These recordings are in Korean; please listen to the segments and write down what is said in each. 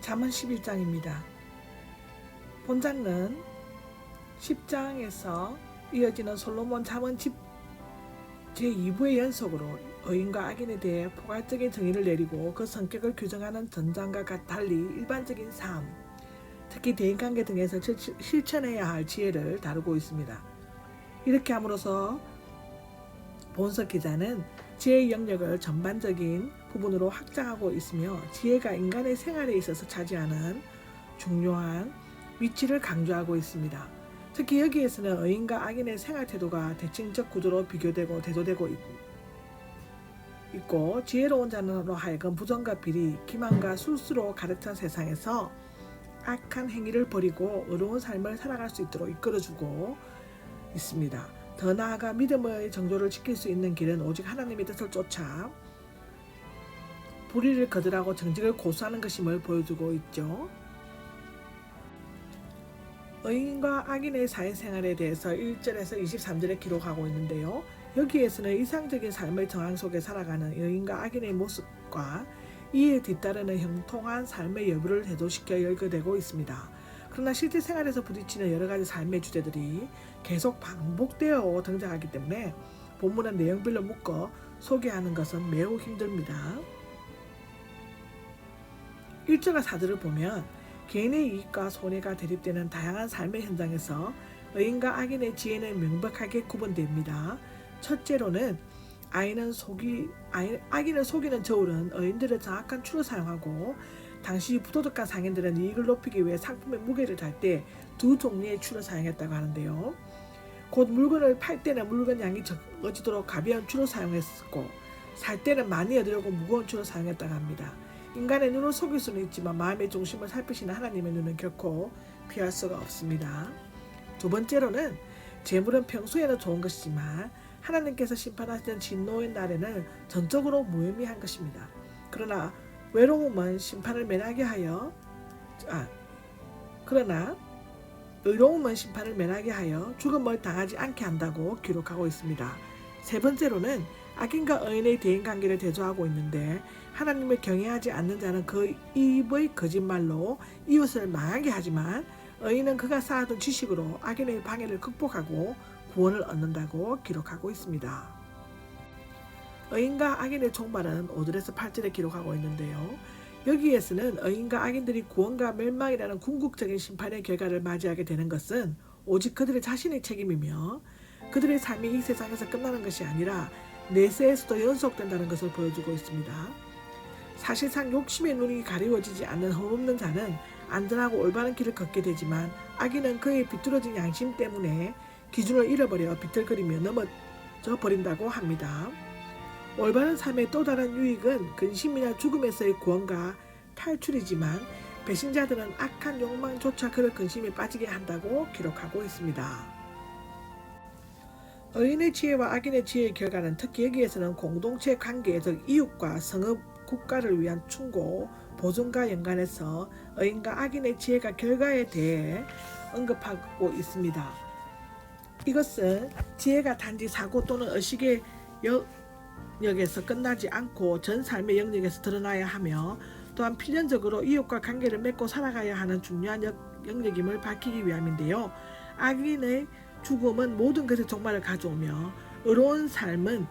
잠언 11장입니다. 본장은 10장에서 이어지는 솔로몬 잠언 제2부의 연속으로 의인과 악인에 대해 포괄적인 정의를 내리고 그 성격을 규정하는 전장과 달리 일반적인 삶, 특히 대인관계 등에서 실천해야 할 지혜를 다루고 있습니다. 이렇게 함으로써 본석 기자는 지혜의 영역을 전반적인 부분으로 확장하고 있으며 지혜가 인간의 생활에 있어서 차지하는 중요한 위치를 강조하고 있습니다. 특히 여기에서는 의인과 악인의 생활 태도가 대칭적 구조로 비교되고 대조되고 있고 지혜로운 자로 하여금 부정과 비리, 기만과 술수로 가득 찬 세상에서 악한 행위를 버리고 의로운 삶을 살아갈 수 있도록 이끌어주고 있습니다. 더 나아가 믿음의 정조를 지킬 수 있는 길은 오직 하나님의 뜻을 쫓아 불의를 거절하고 정직을 고수하는 것임을 보여주고 있죠. 의인과 악인의 사회생활에 대해서 1절에서 23절에 기록하고 있는데요. 여기에서는 이상적인 삶의 정황 속에 살아가는 의인과 악인의 모습과 이에 뒤따르는 형통한 삶의 여부를 대조시켜 열거되고 있습니다. 그러나 실제 생활에서 부딪히는 여러 가지 삶의 주제들이 계속 반복되어 등장하기 때문에 본문은 내용별로 묶어 소개하는 것은 매우 힘듭니다. 1절과 4절을 보면 개인의 이익과 손해가 대립되는 다양한 삶의 현장에서 의인과 악인의 지혜는 명백하게 구분됩니다. 첫째로는 악인을 속이는 저울은 의인들의 정확한 추를 사용하고 당시 부도덕한 상인들은 이익을 높이기 위해 상품의 무게를 달 때 두 종류의 추를 사용했다고 하는데요. 곧 물건을 팔 때는 물건 양이 적어지도록 가벼운 추를 사용했고 살 때는 많이 얻으려고 무거운 추를 사용했다고 합니다. 인간의 눈을 속일 수는 있지만 마음의 중심을 살피시는 하나님의 눈은 결코 피할 수가 없습니다. 두 번째로는 재물은 평소에는 좋은 것이지만 하나님께서 심판하시는 진노의 날에는 전적으로 무의미한 것입니다. 그러나 의로움은 심판을 면하게 하여 죽음을 당하지 않게 한다고 기록하고 있습니다. 세 번째로는 악인과 의인의 대인관계를 대조하고 있는데 하나님을 경외하지 않는 자는 그 입의 거짓말로 이웃을 망하게 하지만 의인은 그가 쌓아둔 지식으로 악인의 방해를 극복하고 구원을 얻는다고 기록하고 있습니다. 의인과 악인의 종말은 5절에서 8절에 기록하고 있는데요. 여기에서는 의인과 악인들이 구원과 멸망이라는 궁극적인 심판의 결과를 맞이하게 되는 것은 오직 그들의 자신의 책임이며 그들의 삶이 이 세상에서 끝나는 것이 아니라 내세에서도 연속된다는 것을 보여주고 있습니다. 사실상 욕심의 눈이 가리워지지 않는 흠없는 자는 안전하고 올바른 길을 걷게 되지만 악인은 그의 비뚤어진 양심 때문에 기준을 잃어버려 비틀거리며 넘어져 버린다고 합니다. 올바른 삶의 또 다른 유익은 근심이나 죽음에서의 구원과 탈출이지만 배신자들은 악한 욕망조차 그를 근심에 빠지게 한다고 기록하고 있습니다. 의인의 지혜와 악인의 지혜의 결과는 특히 여기에서는 공동체 관계, 즉 이웃과 성읍, 국가를 위한 충고, 보존과 연관해서 의인과 악인의 지혜가 결과에 대해 언급하고 있습니다. 이것은 지혜가 단지 사고 또는 의식의 영역에서 끝나지 않고 전 삶의 영역에서 드러나야 하며 또한 필연적으로 이웃과 관계를 맺고 살아가야 하는 중요한 영역임을 밝히기 위함인데요. 악인의 죽음은 모든 것의 종말을 가져오며 의로운 삶은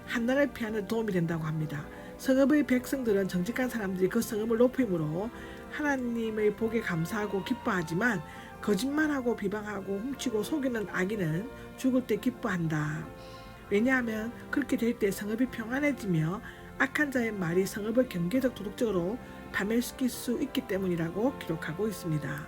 한난을 피하는 도움이 된다고 합니다. 성읍의 백성들은 정직한 사람들이 그 성읍을 높임으로 하나님의 복에 감사하고 기뻐하지만 거짓말하고 비방하고 훔치고 속이는 악인은 죽을 때 기뻐한다. 왜냐하면 그렇게 될 때 성읍이 평안해지며 악한 자의 말이 성읍을 경계적 도덕적으로 파멸시킬 수 있기 때문이라고 기록하고 있습니다.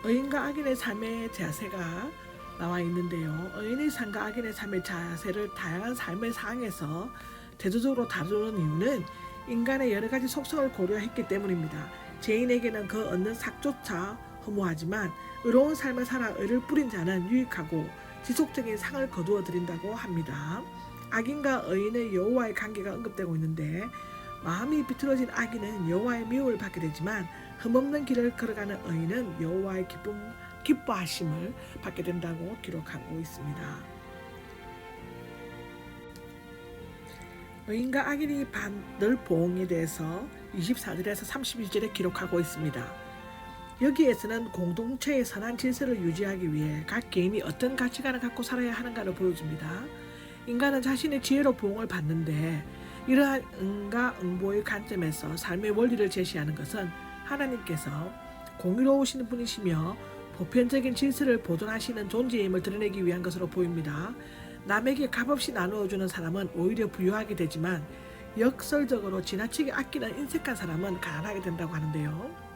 의인과 악인의 삶의 자세가 나와 있는데요. 의인의 삶과 악인의 삶의 자세를 다양한 삶의 상황에서 대조적으로 다루는 이유는 인간의 여러 가지 속성을 고려했기 때문입니다. 죄인에게는 그 얻는 삭조차 허무하지만 의로운 삶을 살아 의를 뿌린 자는 유익하고 지속적인 상을 거두어 드린다고 합니다. 악인과 의인의 여호와의 관계가 언급되고 있는데 마음이 비틀어진 악인은 여호와의 미움을 받게 되지만 흠없는 길을 걸어가는 의인은 여호와의 기뻐하심을 받게 된다고 기록하고 있습니다. 의인과 악인이 받을 보응에 대해서 24절에서 31절에 기록하고 있습니다. 여기에서는 공동체의 선한 질서를 유지하기 위해 각 개인이 어떤 가치관을 갖고 살아야 하는가를 보여줍니다. 인간은 자신의 지혜로 부흥을 받는데 이러한 응가 응보의 관점에서 삶의 원리를 제시하는 것은 하나님께서 공의로우신 분이시며 보편적인 질서를 보존하시는 존재임을 드러내기 위한 것으로 보입니다. 남에게 값없이 나누어주는 사람은 오히려 부유하게 되지만 역설적으로 지나치게 아끼는 인색한 사람은 가난하게 된다고 하는데요.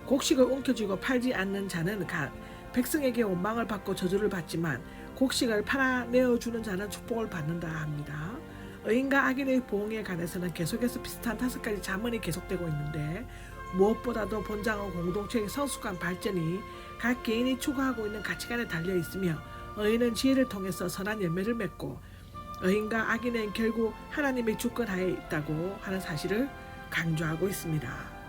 곡식을 움켜쥐고 팔지 않는 자는 백성에게 원망을 받고 저주를 받지만 곡식을 팔아내어주는 자는 축복을 받는다 합니다. 의인과 악인의 보응에 관해서는 계속해서 비슷한 5가지 잠언이 계속되고 있는데 무엇보다도 본장은 공동체의 성숙한 발전이 각 개인이 추구하고 있는 가치관에 달려 있으며 의인은 지혜를 통해서 선한 열매를 맺고 의인과 악인은 결국 하나님의 주권 하에 있다고 하는 사실을 강조하고 있습니다.